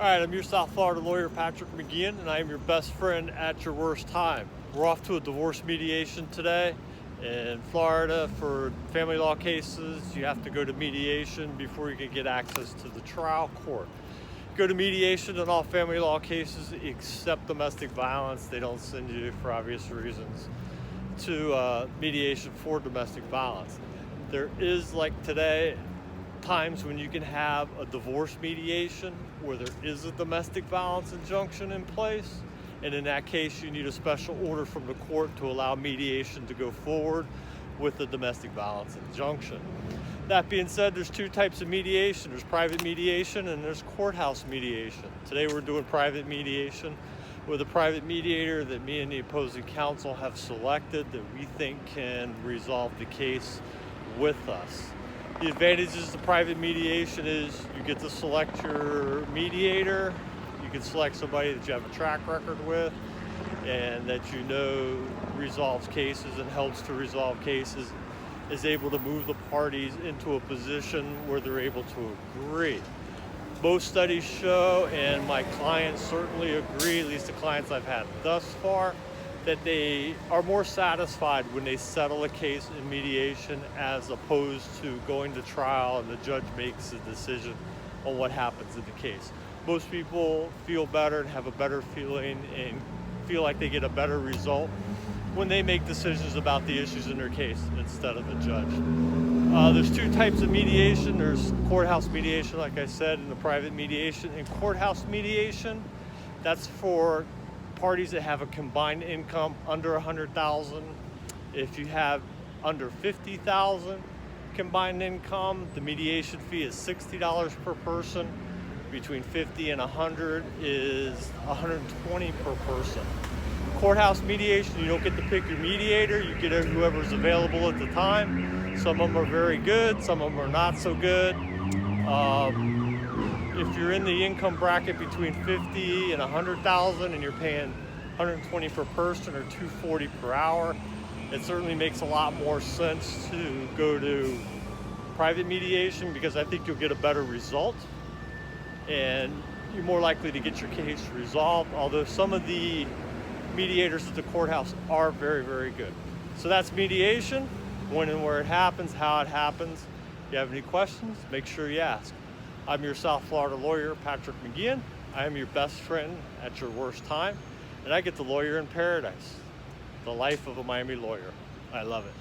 All right, I'm your South Florida lawyer, Patrick McGeehan, and I am your best friend at your worst time. We're off to a divorce mediation today. In Florida, for family law cases, you have to go to mediation before you can get access to the trial court. Go to mediation in all family law cases except domestic violence. They don't send you, for obvious reasons, to mediation for domestic violence. There is, like today, times when you can have a divorce mediation where there is a domestic violence injunction in place, and in that case you need a special order from the court to allow mediation to go forward with the domestic violence injunction. That being said, there's two types of mediation. There's private mediation and there's courthouse mediation. Today we're doing private mediation with a private mediator that me and the opposing counsel have selected that we think can resolve the case with us. The advantages of private mediation is you get to select your mediator. You can select somebody that you have a track record with and that you know resolves cases and helps to resolve cases, is able to move the parties into a position where they're able to agree. Most studies show, and my clients certainly agree, at least the clients I've had thus far, that they are more satisfied when they settle a case in mediation as opposed to going to trial and the judge makes a decision on what happens in the case. Most people feel better and have a better feeling and feel like they get a better result when they make decisions about the issues in their case instead of the judge. There's two types of mediation. There's courthouse mediation, like I said, and the private mediation. In courthouse mediation, that's for parties that have a combined income under $100,000. If you have under $50,000 combined income, the mediation fee is $60 per person. Between $50 and $100 is $120 per person. Courthouse mediation, you don't get to pick your mediator. You get whoever's available at the time. Some of them are very good, some of them are not so good. If you're in the income bracket between $50 and $100,000 and you're paying $120 per person or $240 per hour, it certainly makes a lot more sense to go to private mediation because I think you'll get a better result and you're more likely to get your case resolved, although some of the mediators at the courthouse are very, very good. So that's mediation, when and where it happens, how it happens. If you have any questions, make sure you ask. I'm your South Florida lawyer, Patrick McGeehan. I am your best friend at your worst time, and I get the lawyer in paradise, the life of a Miami lawyer. I love it.